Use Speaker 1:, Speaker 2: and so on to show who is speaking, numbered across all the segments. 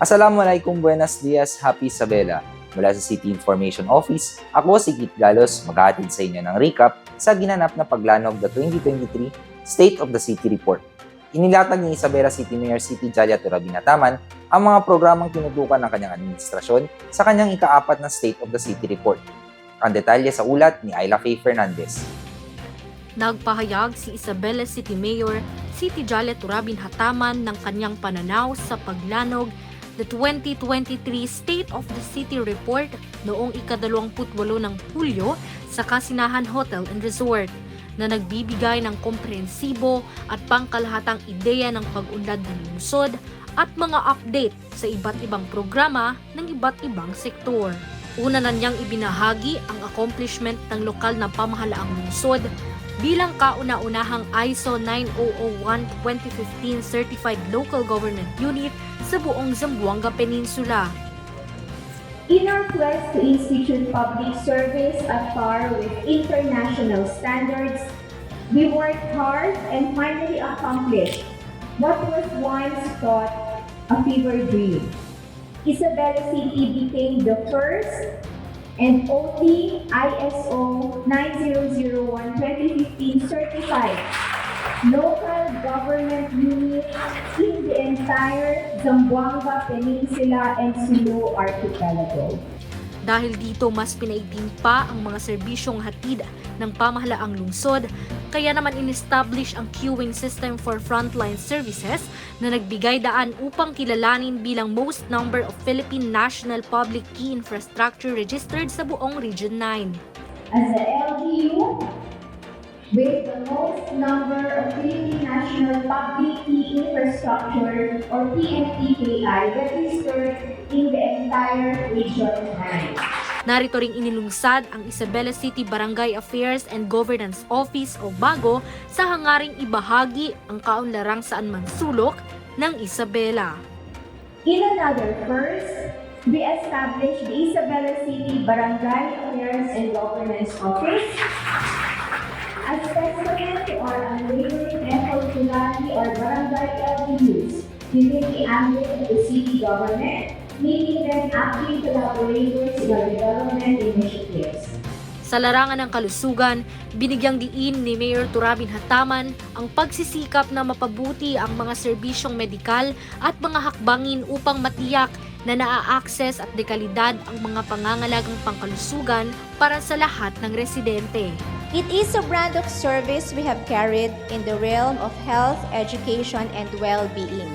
Speaker 1: Assalamualaikum, buenas dias, happy Isabela. Mula sa City Information Office, ako si Kit Galos, maghahatid sa inyo ng recap sa ginanap na paglanog the 2023 State of the City Report. Inilatag ni Isabela City Mayor Siti Jalia Turabinataman ang mga programang tinutukan ng kanyang administrasyon sa kanyang ika-4 na State of the City Report. Ang detalye sa ulat ni Ayla Faye Fernandez.
Speaker 2: Nagpahayag si Isabela City Mayor Siti Jalia Turabinataman ng kanyang pananaw sa paglanog the 2023 State of the City Report noong ika-28 ng Hulyo sa Kasinahan Hotel and Resort na nagbibigay ng komprehensibo at pangkalahatang ideya ng pag-unlad ng lungsod at mga update sa iba't ibang programa ng iba't ibang sektor. Una na niyang ibinahagi ang accomplishment ng lokal na pamahalaang lungsod bilang kauna-unahang ISO 9001-2015 Certified Local Government Unit sa buong Zamboanga Peninsula.
Speaker 3: In our quest to institute public service at par with international standards, we worked hard and finally accomplished what was once thought a fever dream. Isabela City became the first and only ISO 9001-2015 certified local government unit in the entire Zamboanga Peninsula and Sulu Archipelago.
Speaker 2: Dahil dito mas pinaitim pa ang mga serbisyong hatid ng pamahalaang lungsod, kaya naman in-establish ang queuing system for frontline services na nagbigay daan upang kilalanin bilang most number of Philippine National Public Key Infrastructure registered sa buong Region 9.
Speaker 3: As the LGU, with the most number of Philippine National Public Key Infrastructure or PNPKI registered in the entire Region 9.
Speaker 2: Narito ring inilungsad ang Isabela City Barangay Affairs and Governance Office o BAGO sa hangaring ibahagi ang kaunlarang saan man sulok ng Isabela.
Speaker 3: In another first, we established the Isabela City Barangay Affairs and Governance Office as testament to our unwavering effort to lobby our barangay LGUs within the ambit of the city government, making them active collaborators in our development initiatives.
Speaker 2: Sa larangan ng kalusugan, binigyang diin ni Mayor Turabinataman ang pagsisikap na mapabuti ang mga serbisyong medikal at mga hakbangin upang matiyak na naa-access at dekalidad ang mga pangangalagang pangkalusugan para sa lahat ng residente.
Speaker 4: It is a brand of service we have carried in the realm of health, education, and well-being.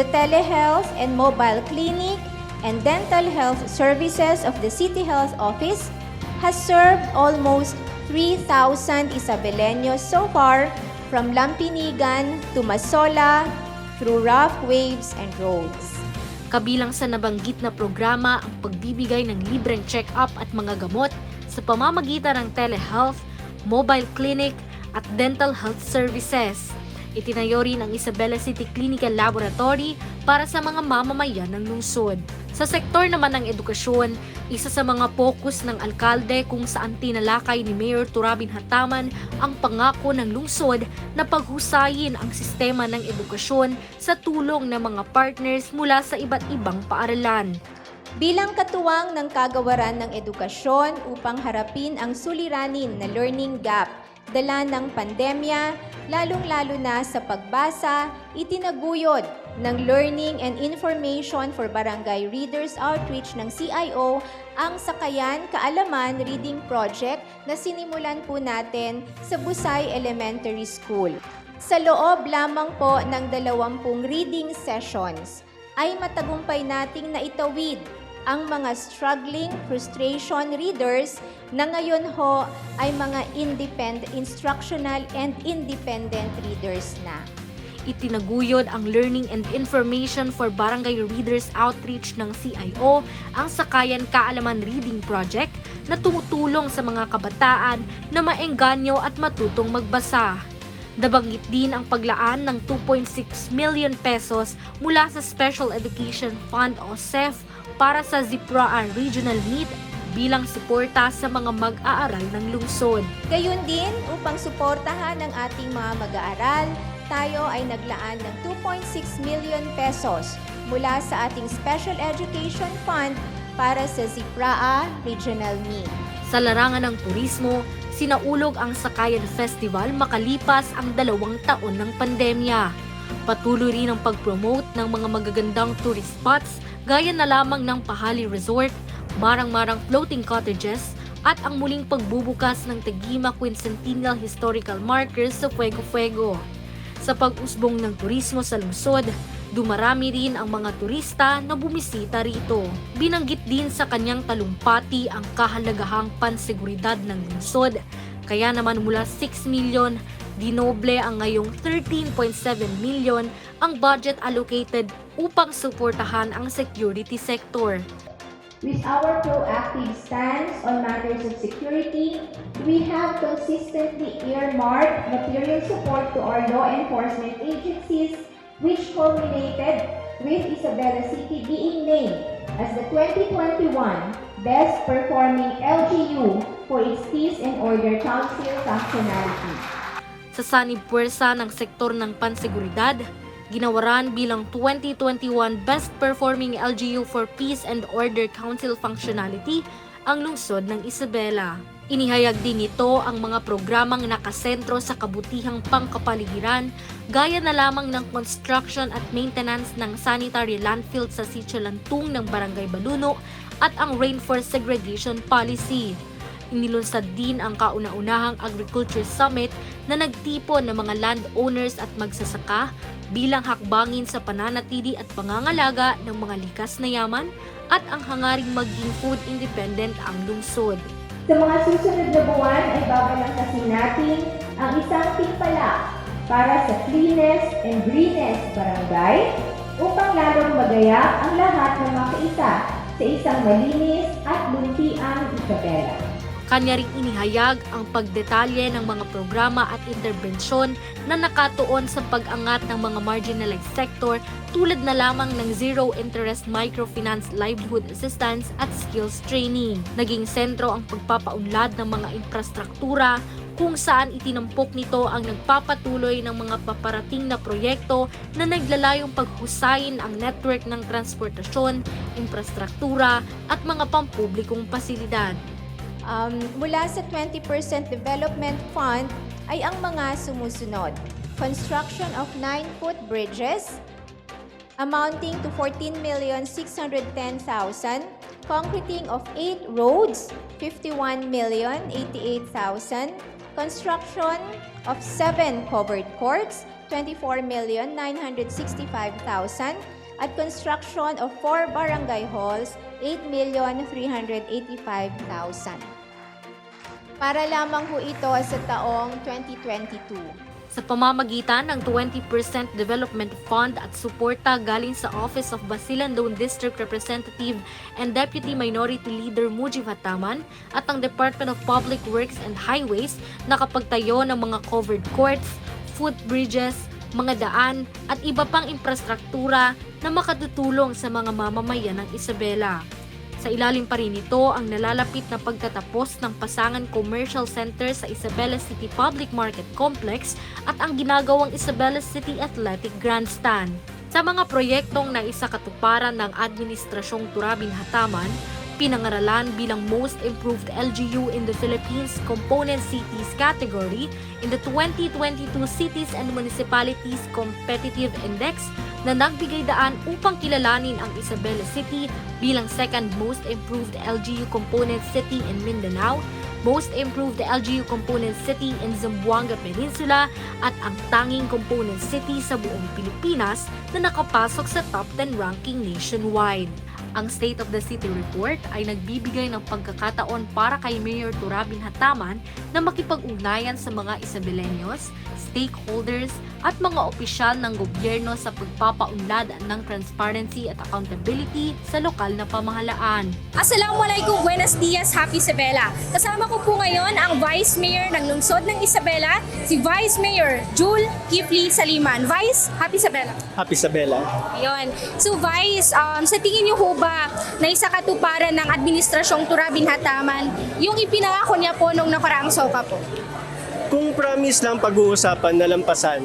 Speaker 4: The telehealth and mobile clinic and dental health services of the City Health Office has served almost 3,000 Isabeleños so far from Lampinigan to Masola through rough waves and roads.
Speaker 2: Kabilang sa nabanggit na programa ang pagbibigay ng libreng check-up at mga gamot sa pamamagitan ng telehealth, mobile clinic at dental health services. Itinayo rin ang Isabela City Clinical Laboratory para sa mga mamamayan ng lungsod. Sa sektor naman ng edukasyon, isa sa mga focus ng alkalde kung saan tinalakay ni Mayor Turabinataman ang pangako ng lungsod na paghusayin ang sistema ng edukasyon sa tulong ng mga partners mula sa iba't ibang paaralan.
Speaker 4: Bilang katuwang ng kagawaran ng edukasyon upang harapin ang suliranin na learning gap dala ng pandemya, lalong-lalo na sa pagbasa, itinaguyod ng Learning and Information for Barangay Readers Outreach ng CIO ang Sakayan Kaalaman Reading Project na sinimulan po natin sa Busay Elementary School. Sa loob lamang po ng 20 reading sessions, ay matagumpay nating naitawid ang mga struggling frustration readers na ngayon ho ay mga instructional and independent readers na.
Speaker 2: Itinaguyod ang Learning and Information for Barangay Readers Outreach ng CIO ang Sakayan Kaalaman Reading Project na tumutulong sa mga kabataan na maengganyo at matutong magbasa. Nabanggit din ang paglaan ng 2.6 million pesos mula sa Special Education Fund o SEF para sa Zipraan Regional Meet bilang suporta sa mga mag-aaral ng lungsod.
Speaker 4: Gayun din, upang suportahan ang ating mga mag-aaral, tayo ay naglaan ng 2.6 million pesos mula sa ating Special Education Fund para sa Zipraa Regional Need.
Speaker 2: Sa larangan ng turismo, sinaulog ang Sakayan Festival makalipas ang 2 taon ng pandemya. Patuloy rin ang pag-promote ng mga magagandang tourist spots gaya na lamang ng Pahali Resort, Marang-Marang Floating Cottages, at ang muling pagbubukas ng Tagima Quincentennial Historical Markers sa Fuego Fuego. Sa pag-usbong ng turismo sa lungsod, dumarami rin ang mga turista na bumisita rito. Binanggit din sa kanyang talumpati ang kahalagahang panseguridad ng lungsod, kaya naman mula 6 million, dinoble ang ngayong 13.7 million ang budget allocated upang suportahan ang security sector.
Speaker 3: With our proactive stance on matters of security, we have consistently earmarked material support to our law enforcement agencies, which culminated with Isabela City being named as the 2021 Best Performing LGU for its Peace and Order Council functionality.
Speaker 2: Sa sanib puwersa ng sektor ng panseguridad, ginawaran bilang 2021 Best Performing LGU for Peace and Order Council functionality ang lungsod ng Isabela. Inihayag din nito ang mga programang nakasentro sa kabutihang pangkapaligiran gaya na lamang ng construction at maintenance ng sanitary landfill sa Sitio Lantung ng Barangay Baluno at ang Rainforest Segregation Policy. Inilunsad din ang kauna-unahang Agriculture Summit na nagtipon ng mga landowners at magsasaka bilang hakbangin sa pananatili at pangangalaga ng mga likas na yaman at ang hangaring maging food independent ang lungsod.
Speaker 3: Sa mga susunod na buwan ay babalangkasin natin ang isang timpala para sa cleanest and greenest barangay upang lalong magayak ang lahat ng makaisa sa isang malinis at luntiang Isabela.
Speaker 2: Kanya ring inihayag ang pagdetalye ng mga programa at interbensyon na nakatuon sa pag-angat ng mga marginalized sector tulad na lamang ng Zero Interest Microfinance Livelihood Assistance at Skills Training. Naging sentro ang pagpapaunlad ng mga infrastruktura kung saan itinampok nito ang nagpapatuloy ng mga paparating na proyekto na naglalayong paghusayin ang network ng transportasyon, infrastruktura at mga pampublikong pasilidad.
Speaker 4: Mula sa 20% Development Fund ay ang mga sumusunod. Construction of 9-foot bridges amounting to 14,610,000, concreting of 8 roads, 51,088,000, construction of 7 covered courts, 24,965,000, at construction of 4 barangay halls, 8,385,000. Para lamang ho ito sa taong 2022.
Speaker 2: Sa pamamagitan ng 20% Development Fund at suporta galing sa Office of Basilan-Lone District Representative and Deputy Minority Leader Mujib Hataman at ang Department of Public Works and Highways, nakapagtayo ng mga covered courts, footbridges, mga daan at iba pang infrastruktura na makatutulong sa mga mamamayan ng Isabela. Sa ilalim pa rin nito ang nalalapit na pagtatapos ng Pasangan Commercial Center sa Isabela City Public Market Complex at ang ginagawang Isabela City Athletic Grandstand. Sa mga proyektong naisakatuparan ng Administrasyong Turabin Hataman, pinangaralan bilang Most Improved LGU in the Philippines Component Cities category in the 2022 Cities and Municipalities Competitive Index na nagbigay daan upang kilalanin ang Isabela City bilang second most improved LGU component city in Mindanao, most improved LGU component city in Zamboanga Peninsula at ang tanging component city sa buong Pilipinas na nakapasok sa top 10 ranking nationwide. Ang State of the City Report ay nagbibigay ng pagkakataon para kay Mayor Turabin Hataman na makipag-ugnayan sa mga Isabeleños, stakeholders at mga opisyal ng gobyerno sa pagpapaunlad ng transparency at accountability sa lokal na pamahalaan.
Speaker 5: Assalamualaikum, buenos dias, happy Isabela. Kasama ko po ngayon ang Vice Mayor ng lungsod ng Isabela, si Vice Mayor Jul Kifli Saliman. Vice, happy Isabela.
Speaker 6: Happy Isabela.
Speaker 5: Ayun. So Vice, sa tingin niyo ho ba na isa katuparan ng Administrasyong Turabin Hataman yung ipinangako niya po nung nakaraang SOCA po?
Speaker 6: Sa tingin ko po, naisakatuparan po niya yung mga sinabi niya. Kasi po, yung mga sinabi niya, talagang nasa batas po. Kaya po, Kung promise lang pag-uusapan, nalampasan.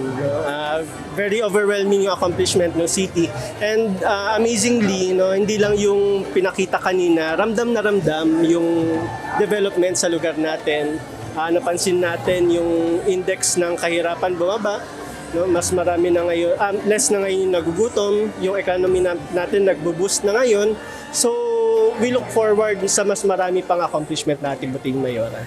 Speaker 6: Very overwhelming yung accomplishment ng city. And amazingly, hindi lang yung pinakita kanina, ramdam na ramdam yung development sa lugar natin. Napansin natin yung index ng kahirapan bumaba. Mas marami na ngayon, less na ngayon yung nagugutom, yung economy natin nagbo-boost na ngayon. So, we look forward sa mas marami pang accomplishment natin buting Mayora.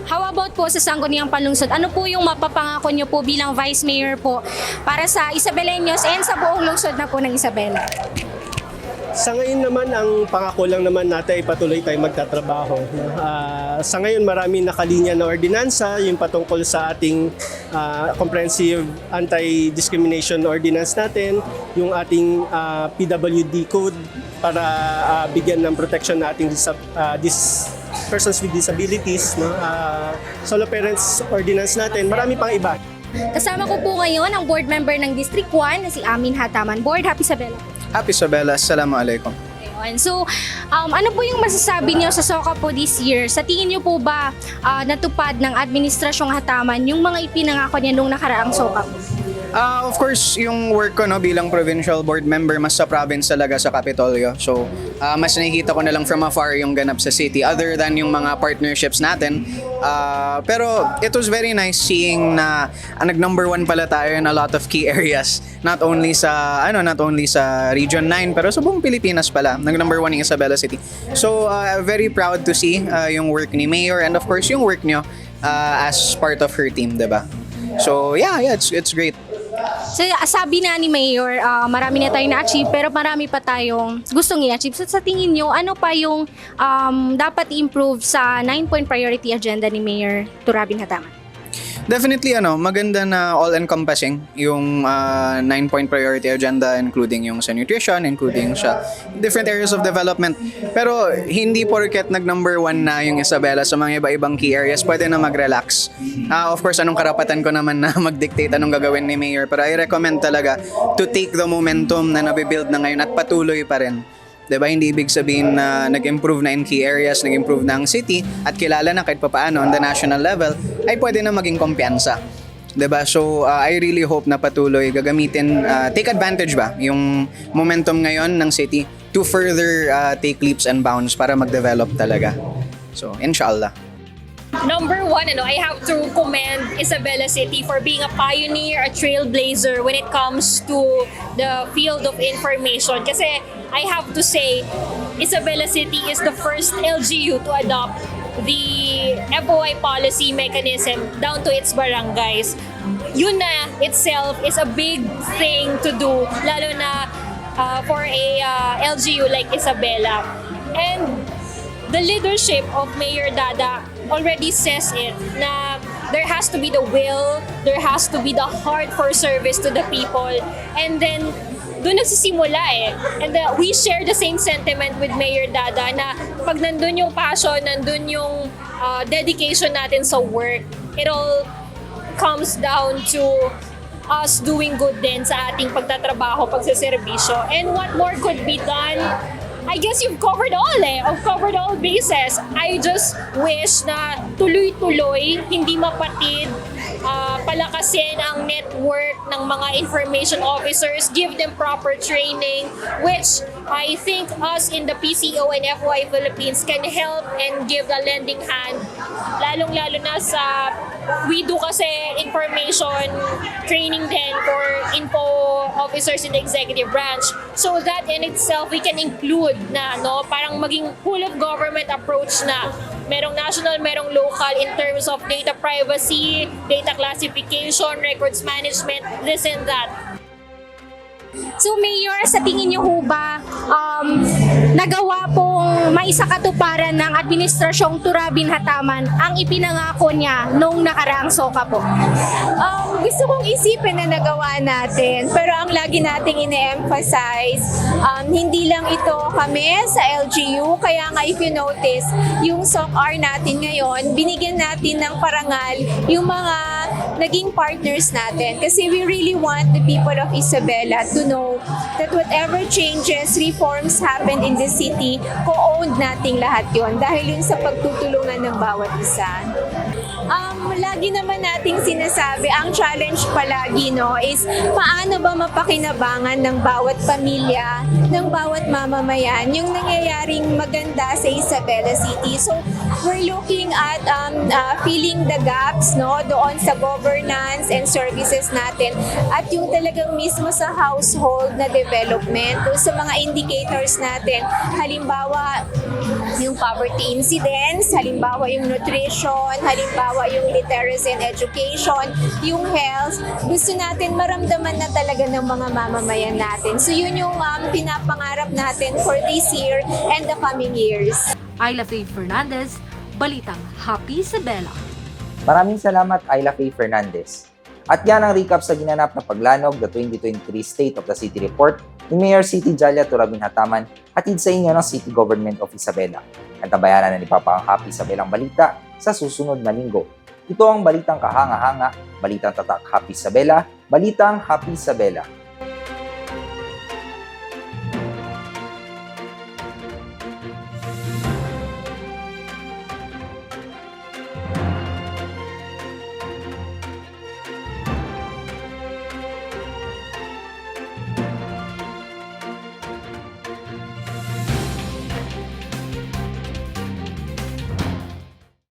Speaker 5: How about po sa Sangguniang Panlungsod? Ano po yung mapapangako nyo po bilang Vice Mayor po para sa Isabeleños and sa buong lungsod na po ng Isabela?
Speaker 6: Sa ngayon naman, ang pangako lang naman natin ay patuloy tayong magtatrabaho. Sa ngayon, marami nakalinya na ordinansa, yung patungkol sa ating comprehensive anti-discrimination ordinance natin, yung ating PWD code para bigyan ng protection na ating persons with disabilities, solo parents ordinance natin, marami pang iba.
Speaker 5: Kasama ko po ngayon ang board member ng District 1 na si Amin Hataman. Board, happy Isabela.
Speaker 7: Happy Isabela, assalamualaikum.
Speaker 5: Ayun. So, ano po yung masasabi niyo sa SOCA po this year? Sa tingin niyo po ba natupad ng Administrasyong Hataman yung mga ipinangako niya nung nakaraang SOCA po?
Speaker 7: Of course, yung work ko bilang provincial board member, mas sa province talaga sa Kapitolyo. So, mas nakikita ko na lang from afar yung ganap sa city other than yung mga partnerships natin. Pero it was very nice seeing na nag-number 1 pala tayo in a lot of key areas. Not only sa Region 9, pero sa buong Pilipinas pala. Nag-number 1 yung Isabela City. So, very proud to see yung work ni Mayor and of course yung work nyo as part of her team, diba? So, yeah, it's great.
Speaker 5: So, sabi na ni Mayor, marami na tayong na-achieve pero marami pa tayong gustong i-achieve. So, sa tingin nyo, ano pa yung dapat i-improve sa 9-point priority agenda ni Mayor Turabin Hataman?
Speaker 7: Definitely, maganda na all-encompassing yung 9-point priority agenda, including yung sa nutrition, including sa different areas of development. Pero hindi porket nag-number 1 na yung Isabela sa mga iba-ibang key areas, pwede na mag-relax. Of course, anong karapatan ko naman na mag-dictate anong gagawin ni Mayor, pero I recommend talaga to take the momentum na nabibuild na ngayon at patuloy pa rin. Diba? Hindi ibig sabihin na nag-improve na in key areas, nag-improve na ang city at kilala na kahit papaano on the national level, ay pwede na maging kumpiyansa. Diba? So, I really hope na patuloy gagamitin, take advantage ba yung momentum ngayon ng city to further take leaps and bounds para mag-develop talaga. So, inshallah.
Speaker 5: Number 1, I have to commend Isabela City for being a pioneer, a trailblazer when it comes to the field of information. Kasi I have to say, Isabela City is the first LGU to adopt the FOI policy mechanism down to its barangays. Yun na itself is a big thing to do, lalo na for a LGU like Isabela. And the leadership of Mayor Dada already says it na there has to be the will, there has to be the heart for service to the people, and then doon nagsisimula And we share the same sentiment with Mayor Dada na pag nandun yung passion, nandun yung dedication natin sa work, it all comes down to us doing good din sa ating pagtatrabaho, pagsaserbisyo. And what more could be done? I guess you've covered all I've covered all bases. I just wish na tuloy-tuloy, hindi mapatid, palakasin ang network ng mga information officers, give them proper training, which I think us in the PCO and FY Philippines can help and give a lending hand. Lalong-lalo na sa, we do kasi information training din for info officers in the executive branch. So that in itself, we can include na, parang maging whole of government approach na. Merong national, merong local in terms of data privacy, data classification, records management, this and that. So Mayor, sa tingin niyo ho ba nagawa pong maisakatuparan ng Administrasyong Turabin Hataman ang ipinangako niya nung nakaraang SOCA po?
Speaker 4: Gusto kong isipin na nagawa natin, pero ang lagi nating ine-emphasize, hindi lang ito kami sa LGU, kaya nga if you notice, yung SOCR natin ngayon, binigyan natin ng parangal yung mga naging partners natin. Kasi we really want the people of Isabela to know that whatever changes, reforms happen in the city, co-owned nating lahat yon dahil yun sa pagtutulungan ng bawat isa. Lagi naman nating sinasabi, ang challenge palagi, no, is paano ba mapakinabangan ng bawat pamilya, ng bawat mamamayan, yung nangyayaring maganda sa Isabela City. So, we're looking at filling the gaps, no, doon sa governance and services natin at yung talagang mismo sa household na development, doon sa mga indicators natin. Halimbawa, yung poverty incidence, halimbawa yung nutrition, halimbawa yung literacy and education, yung health, gusto natin maramdaman na talaga ng mga mamamayan natin. So yun yung pinapangarap natin for this year and the coming years.
Speaker 2: Ayla Faye Fernandez, Balitang Happy Isabela.
Speaker 1: Maraming salamat, Ayla Faye Fernandez. At yan ang recap sa ginanap na paglanog the 2023 State of the City Report ni Mayor City Jalia Turabin Hataman hatid sa inyo ng City Government of Isabela. At tabayanan na ni Papa ang Happy Isabelang balita sa susunod na linggo. Ito ang Balitang Kahanga-hanga, Balitang Tatak Happy Isabela, Balitang Happy Isabela.